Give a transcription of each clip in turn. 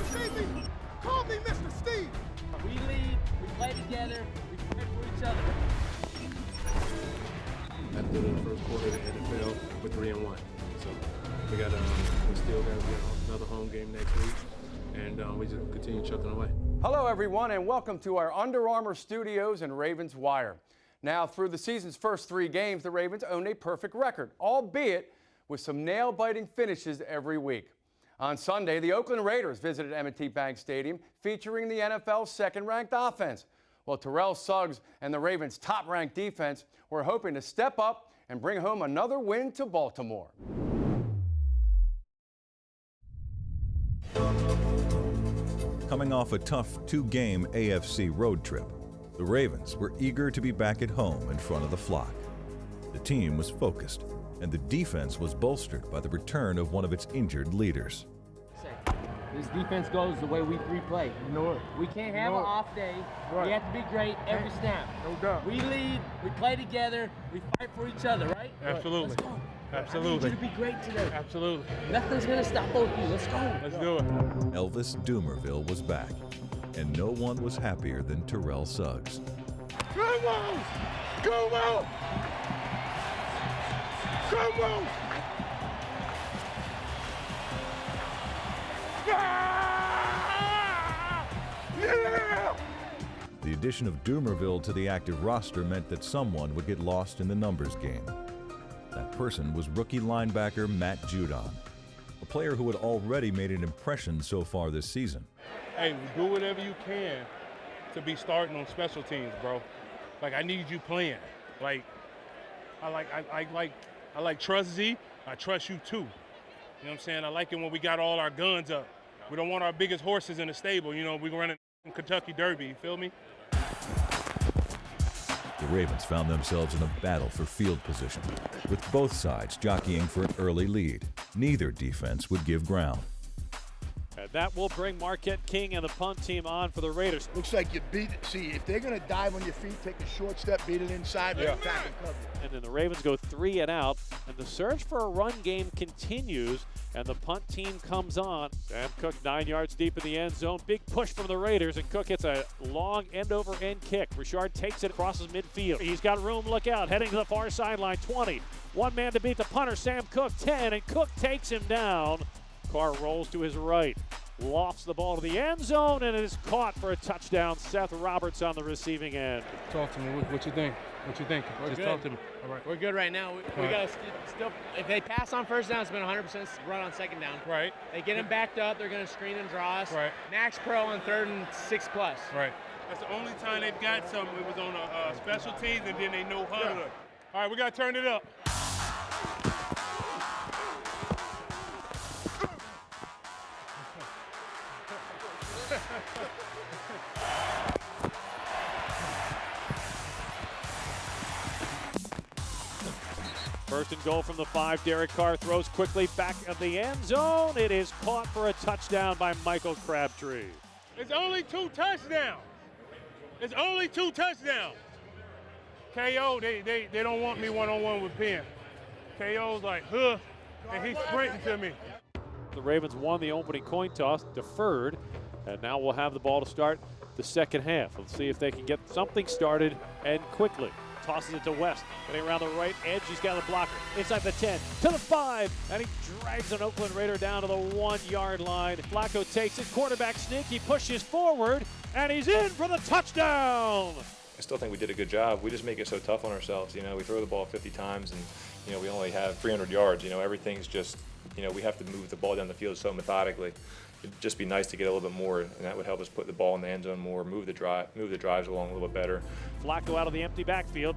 see me, call me Mr. Steve. We lead, we play together, we fight for each other. After the first quarter of the NFL, we're 3-1. So we still got another home game next week, and we just continue chucking away. Hello, everyone, and welcome to our Under Armour studios and Ravens Wire. Now, through the season's first 3 games, the Ravens own a perfect record, albeit with some nail-biting finishes every week. On Sunday, the Oakland Raiders visited M&T Bank Stadium, featuring the NFL's second-ranked offense. Well, Terrell Suggs and the Ravens' top-ranked defense were hoping to step up and bring home another win to Baltimore. Coming off a tough 2-game AFC road trip, the Ravens were eager to be back at home in front of the flock. The team was focused, and the defense was bolstered by the return of one of its injured leaders. This defense goes the way we play. We can't have an off day. Right. We have to be great every snap. No doubt. We lead, we play together, we fight for each other, right? Absolutely. Let's go. Absolutely. I need you to be great today. Absolutely. Nothing's going to stop both of you. Let's go. Let's do it. Elvis Dumervil was back, and no one was happier than Terrell Suggs. Come on! Come on! Come on! Yeah! The addition of Dumervil to the active roster meant that someone would get lost in the numbers game. That person was rookie linebacker Matt Judon, a player who had already made an impression so far this season. Hey, do whatever you can to be starting on special teams, bro. Like, I need you playing. Like, I like trust Z. I trust you too. You know what I'm saying? I like it when we got all our guns up. We don't want our biggest horses in the stable. You know, we're running Kentucky Derby. You feel me? The Ravens found themselves in a battle for field position, with both sides jockeying for an early lead. Neither defense would give ground. And that will bring Marquette King and the punt team on for the Raiders. Looks like you beat it. See, if they're going to dive on your feet, take a short step, beat it inside, attack and cover. And then the Ravens go 3 and out, and the search for a run game continues, and the punt team comes on. Sam Cook 9 yards deep in the end zone. Big push from the Raiders, and Cook hits a long end-over-end kick. Richard takes it, crosses midfield. He's got room, look out, heading to the far sideline, 20. One man to beat the punter, Sam Cook, 10, and Cook takes him down. Carr rolls to his right, lofts the ball to the end zone, and it is caught for a touchdown. Seth Roberts on the receiving end. Talk to me. What you think? What you think? Just talk to me. All right. We're good right now. We got to still, if they pass on first down, it's been 100% run on second down. Right. They get them backed up, they're going to screen and draw us. Right. Max Pro on 3rd and 6+. Right. That's the only time they've got something. It was on a special teams, and then they no huddle. Yeah. All right, we got to turn it up. First and goal from the 5. Derek Carr throws quickly back of the end zone. It is caught for a touchdown by Michael Crabtree. It's only 2 touchdowns. It's only 2 touchdowns. KO, they don't want me one-on-one with Penn. KO's like, huh, and he's sprinting to me. The Ravens won the opening coin toss, deferred, and now we'll have the ball to start the second half. Let's see if they can get something started and quickly. Tosses it to West, getting around the right edge. He's got a blocker inside the 10 to the 5, and he drags an Oakland Raider down to the 1-yard line. Flacco takes it, quarterback sneak. He pushes forward, and he's in for the touchdown. I still think we did a good job. We just make it so tough on ourselves. You know, we throw the ball 50 times, and you know we only have 300 yards. You know, everything's just, you know, we have to move the ball down the field so methodically. It'd just be nice to get a little bit more, and that would help us put the ball in the end zone more, move the drives along a little bit better. Flacco out of the empty backfield.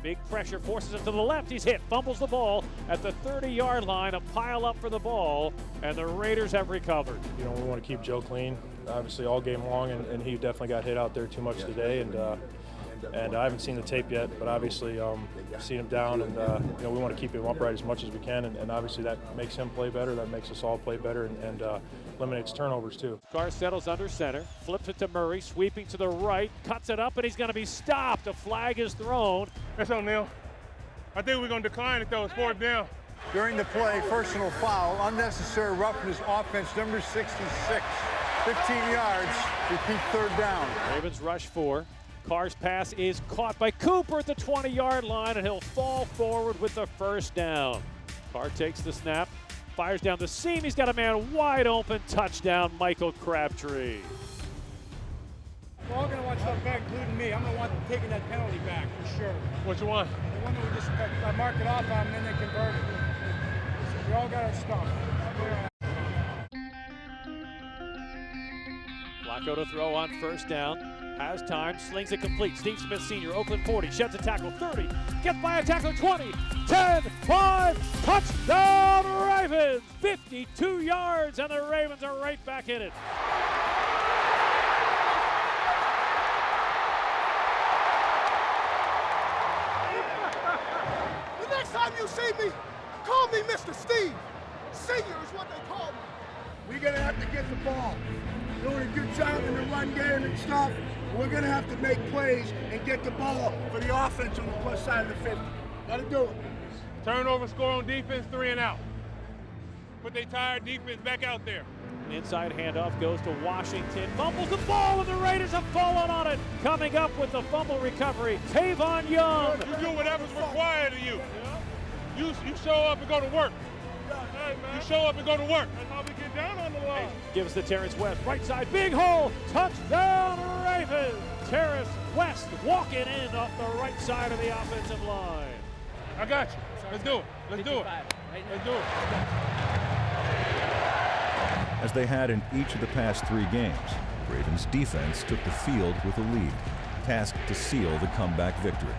Big pressure, forces him to the left. He's hit, fumbles the ball at the 30-yard line. A pile up for the ball, and the Raiders have recovered. You know, we want to keep Joe clean, obviously all game long, and he definitely got hit out there too much today. And I haven't seen the tape yet, but obviously seen him down, and you know, we want to keep him upright as much as we can, and obviously that makes him play better, that makes us all play better, and eliminates turnovers too. Carr settles under center, flips it to Murray, sweeping to the right, cuts it up, and he's going to be stopped. A flag is thrown. That's on Neil. I think we're going to decline it though. It's 4th down. During the play, personal foul, unnecessary roughness, offense number 66. 15 yards, repeat third down. Ravens rush 4. Carr's pass is caught by Cooper at the 20-yard line, and he'll fall forward with the first down. Carr takes the snap, fires down the seam. He's got a man wide open. Touchdown, Michael Crabtree. We're all going to want stuff back, including me. I'm going to want taking that penalty back for sure. What you want? The one that we just mark it off on, and then they convert it. We all got our stuff. Flacco to throw on first down. Has time, slings it complete. Steve Smith Sr., Oakland 40, sheds a tackle, 30, gets by a tackle, 20, 10, 5, touchdown Ravens! 52 yards, and the Ravens are right back in it. The next time you see me, call me Mr. Steve. Senior is what they call me. We're going to have to get the ball. Doing a good job in the run game and stuff. We're going to have to make plays and get the ball for the offense on the plus side of the 50. Got to do it. Turnover score on defense, 3 and out. Put their tired defense back out there. Inside handoff goes to Washington. Fumbles the ball, and the Raiders have fallen on it. Coming up with the fumble recovery, Tavon Young. You do whatever's required of you. You show up and go to work. You show up and go to work. That's how we get down on the line. Gives to Terrence West, right side, big hole, touchdown Ravens. Terrence West walking in off the right side of the offensive line. I got you. Let's do it. Let's do it. Let's do it. As they had in each of the past 3 games, Ravens defense took the field with a lead, tasked to seal the comeback victory.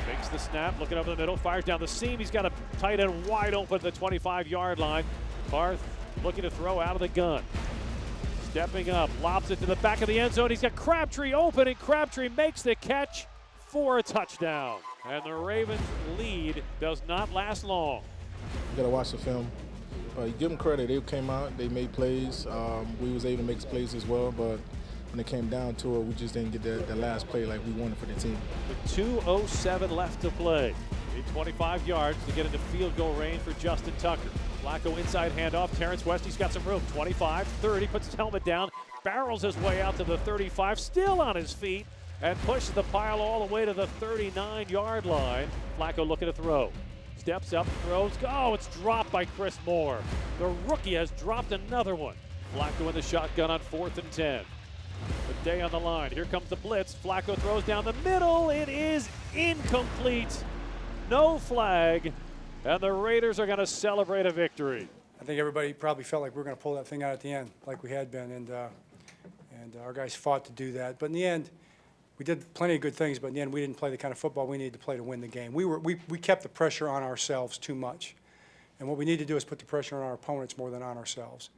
Makes the snap, looking over the middle, fires down the seam. He's got a tight end wide open at the 25-yard line. Carr looking to throw out of the gun. Stepping up, lobs it to the back of the end zone. He's got Crabtree open, and Crabtree makes the catch for a touchdown. And the Ravens lead does not last long. You got to watch the film. You give them credit. They came out, they made plays. We was able to make plays as well, but when it came down to it, we just didn't get the last play like we wanted for the team. With 2:07 left to play. Need 25 yards to get into field goal range for Justin Tucker. Flacco inside handoff. Terrence West, he's got some room. 25, 30, puts his helmet down, barrels his way out to the 35, still on his feet, and pushes the pile all the way to the 39-yard line. Flacco looking to throw. Steps up, throws. Oh, it's dropped by Chris Moore. The rookie has dropped another one. Flacco in the shotgun on 4th and 10. The day on the line. Here comes the blitz. Flacco throws down the middle. It is incomplete. No flag. And the Raiders are going to celebrate a victory. I think everybody probably felt like we were going to pull that thing out at the end, like we had been, and our guys fought to do that. But in the end, we did plenty of good things, but in the end, we didn't play the kind of football we needed to play to win the game. We kept the pressure on ourselves too much. And what we need to do is put the pressure on our opponents more than on ourselves.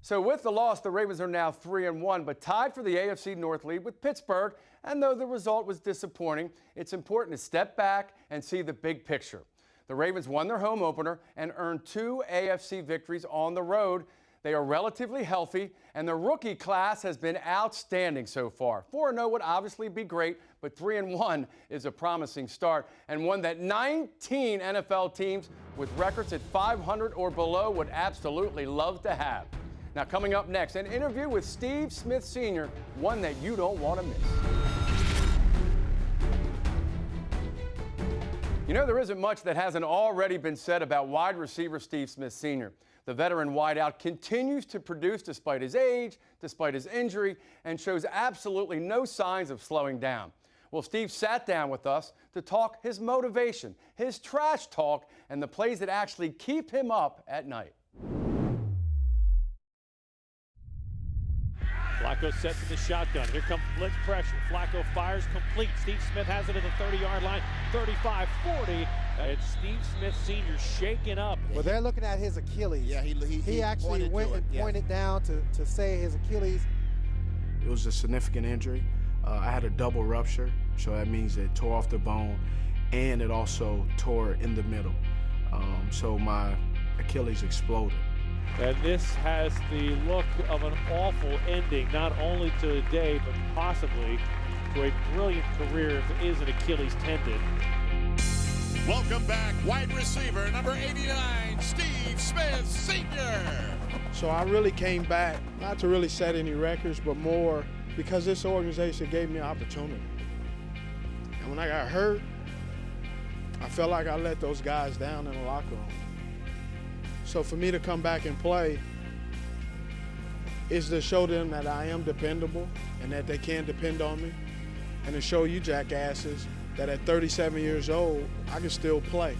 So with the loss, the Ravens are now 3-1, but tied for the AFC North lead with Pittsburgh. And though the result was disappointing, it's important to step back and see the big picture. The Ravens won their home opener and earned 2 AFC victories on the road. They are relatively healthy, and the rookie class has been outstanding so far. 4-0 would obviously be great, but 3-1 is a promising start, and one that 19 NFL teams with records at 500 or below would absolutely love to have. Now, coming up next, an interview with Steve Smith Sr., one that you don't want to miss. You know, there isn't much that hasn't already been said about wide receiver Steve Smith Sr. The veteran wideout continues to produce despite his age, despite his injury, and shows absolutely no signs of slowing down. Well, Steve sat down with us to talk his motivation, his trash talk, and the plays that actually keep him up at night. Flacco sets in the shotgun. Here comes blitz pressure. Flacco fires complete. Steve Smith has it at the 30-yard line. 35, 40. And Steve Smith Sr. shaking up. Well, they're looking at his Achilles. Yeah, he actually went and pointed down to say his Achilles. It was a significant injury. I had a double rupture, so that means it tore off the bone, and it also tore in the middle. So my Achilles exploded. And this has the look of an awful ending, not only to the day, but possibly to a brilliant career if it is an Achilles tendon. Welcome back, wide receiver number 89, Steve Steve Smith, Sr. So I really came back, not to really set any records, but more because this organization gave me an opportunity. And when I got hurt, I felt like I let those guys down in the locker room. So for me to come back and play is to show them that I am dependable and that they can depend on me, and to show you jackasses that at 37 years old, I can still play.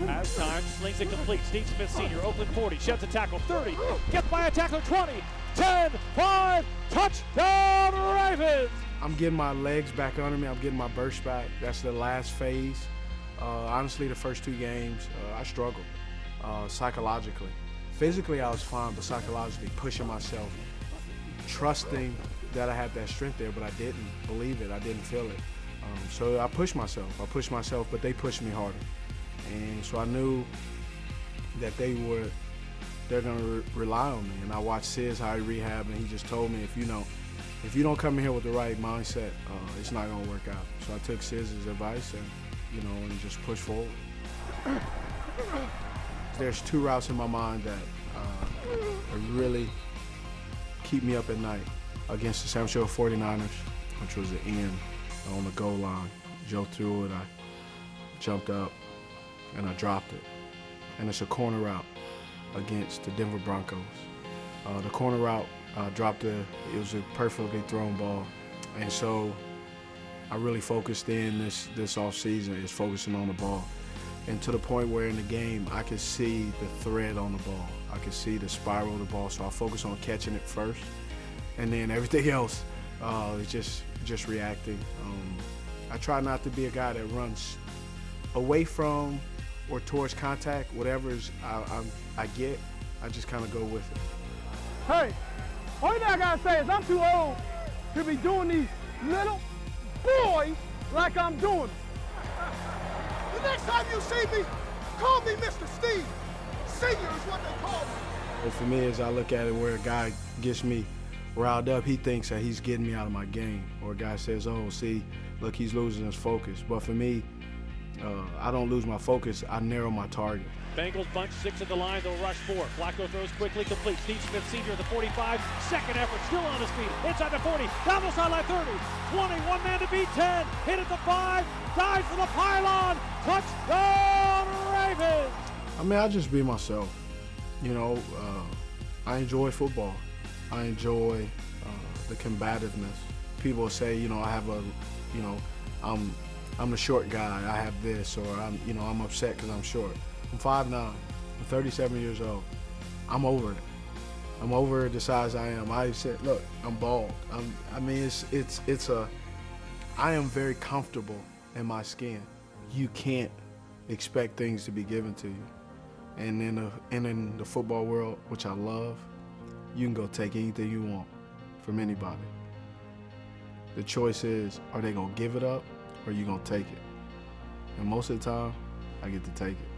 Has time, slings it complete. Steve Smith Sr., Oakland 40, sheds a tackle, 30, gets by a tackle, 20, 10, 5, touchdown Ravens! I'm getting my legs back under me. I'm getting my burst back. That's the last phase. Honestly, the first 2 games, I struggled psychologically. Physically, I was fine, but psychologically, pushing myself, trusting that I had that strength there, but I didn't believe it. I didn't feel it. So I pushed myself, but they pushed me harder. And so I knew that they're going to rely on me. And I watched Sis, how he rehabbed, and he just told me, if you don't come in here with the right mindset, it's not going to work out. So I took Sis's advice and just pushed forward. There's 2 routes in my mind that really keep me up at night. Against the San Francisco 49ers, which was the end on the goal line. Joe threw it, I jumped up, and I dropped it. And it's a corner route against the Denver Broncos. The corner route, it was a perfectly thrown ball. And so I really focused in this offseason is focusing on the ball. And to the point where in the game, I could see the thread on the ball. I could see the spiral of the ball, so I focused on catching it first. And then everything else is just reacting. I try not to be a guy that runs away from or towards contact. Whatever I get, I just kind of go with it. Hey, only thing I gotta say is I'm too old to be doing these little boys like I'm doing them. The next time you see me, call me Mr. Steve. Senior is what they call me. Well, for me, as I look at it, where a guy gets me riled up, he thinks that he's getting me out of my game. Or a guy says, oh, see, look, he's losing his focus. But for me, I don't lose my focus, I narrow my target. Bengals bunch 6 at the line, they'll rush 4. Flacco throws quickly, complete. Steve Smith Sr. at the 45, second effort, still on his feet. Inside the 40, down the sideline 30, 20, one man to beat 10, hit at the 5, dives for the pylon, touchdown Ravens! I mean, I just be myself. I enjoy football. I enjoy the combativeness. People say, I have I'm the short guy, I have this, or I'm upset because I'm short. I'm 5'9", I'm 37 years old. I'm over it. I'm over the size I am. I said, look, I'm bald. I am very comfortable in my skin. You can't expect things to be given to you. And in the football world, which I love, you can go take anything you want from anybody. The choice is, are they gonna give it up, or are you gonna take it? And most of the time, I get to take it.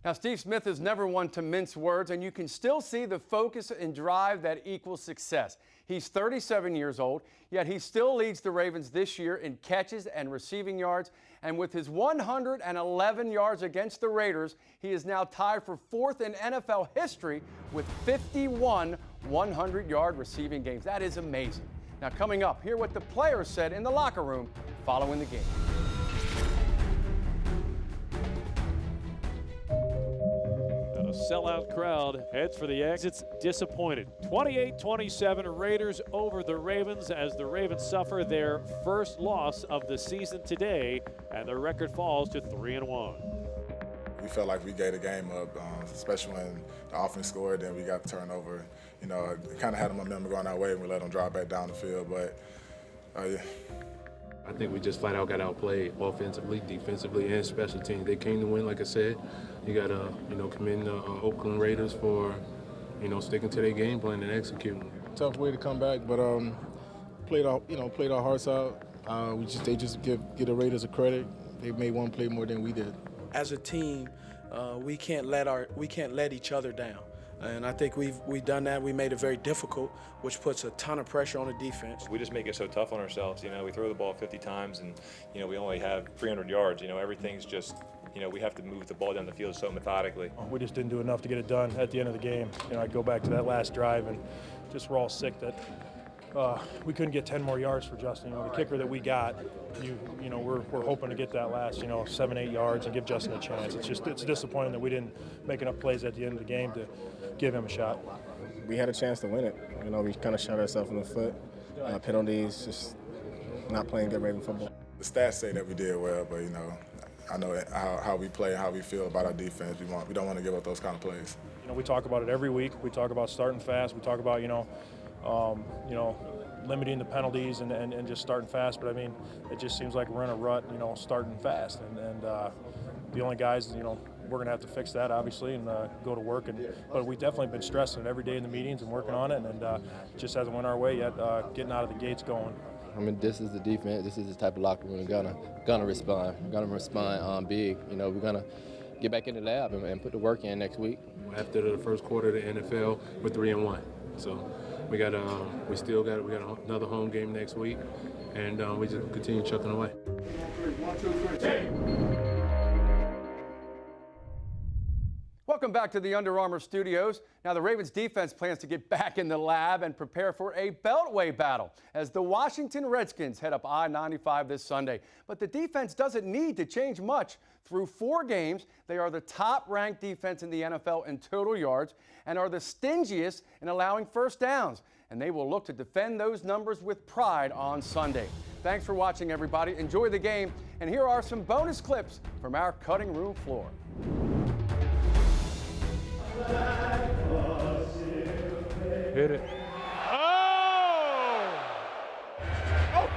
Now, Steve Smith is never one to mince words, and you can still see the focus and drive that equals success. He's 37 years old, yet he still leads the Ravens this year in catches and receiving yards. And with his 111 yards against the Raiders, he is now tied for 4th in NFL history with 51 100-yard receiving games. That is amazing. Now, coming up, hear what the players said in the locker room following the game. And a sellout crowd heads for the exits, disappointed. 28-27, Raiders over the Ravens as the Ravens suffer their first loss of the season today, and their record falls to 3-1. We felt like we gave the game up, especially when the offense scored, then we got the turnover. It kind of had a momentum going our way, and we let them drive back down the field. But, yeah. I think we just flat out got outplayed offensively, defensively, and special teams. They came to win, like I said. You got to, commend the Oakland Raiders for, sticking to their game plan and executing. Tough way to come back, but played our hearts out. They just give the Raiders a credit. They made one play more than we did. As a team, we can't let each other down. And I think we've done that. We made it very difficult, which puts a ton of pressure on the defense. We just make it so tough on ourselves. We throw the ball 50 times and, we only have 300 yards. Everything's just, you know, we have to move the ball down the field so methodically. We just didn't do enough to get it done at the end of the game. You know, I go back to that last drive and just we're all sick that we couldn't get 10 more yards for Justin. You know, the kicker that we got, you know, we're hoping to get that last, 7, 8 yards and give Justin a chance. It's disappointing that we didn't make enough plays at the end of the game to give him a shot. We had a chance to win it. You know, we kind of shot ourselves in the foot. Penalties, just not playing good Raven football. The stats say that we did well, but I know how we play and how we feel about our defense. We don't want to give up those kind of plays. You know, we talk about it every week. We talk about starting fast. We talk about limiting the penalties and just starting fast. But I mean, it just seems like we're in a rut. Starting fast, and the only guys, we're gonna have to fix that obviously and go to work. But we've definitely been stressing it every day in the meetings and working on it, and just hasn't went our way yet. Getting out of the gates going. I mean, this is the defense. This is the type of locker room we're gonna respond. We're gonna respond big. We're gonna get back in the lab and put the work in next week. After the first quarter of the NFL, we're 3-1. So we got another home game next week, and we just continue chucking away. 1, 2, 3, Welcome back to the Under Armour studios. Now the Ravens defense plans to get back in the lab and prepare for a beltway battle as the Washington Redskins head up I-95 this Sunday. But the defense doesn't need to change much. Through 4 games, they are the top-ranked defense in the NFL in total yards and are the stingiest in allowing first downs. And they will look to defend those numbers with pride on Sunday. Thanks for watching, everybody. Enjoy the game. And here are some bonus clips from our cutting room floor. Hit it. Oh! Oh!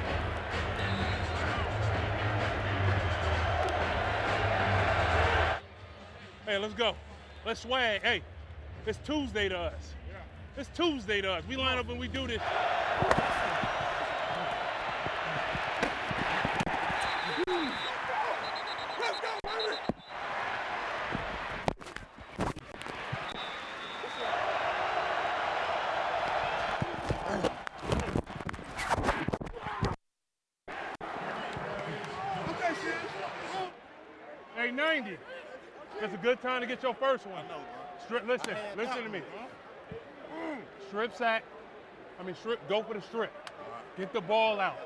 Hey, let's go. Let's swag. Hey, it's Tuesday to us. It's Tuesday to us. We line up and we do this. Let's go, baby! Hey, 90. It's a good time to get your first one. Listen to me. Strip sack. Go for the strip. Get the ball out.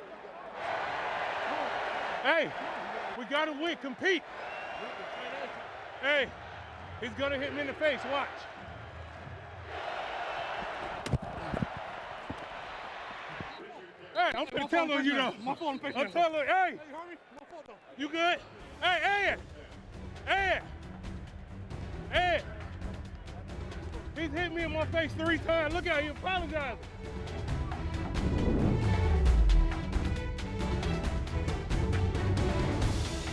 Hey, we got to win. Compete. Hey, he's going to hit me in the face. Watch. Hey, I'm going to tell him, I'm telling him, hey, you good? Hey. He's hit me in my face 3 times. Look at him, he apologizing.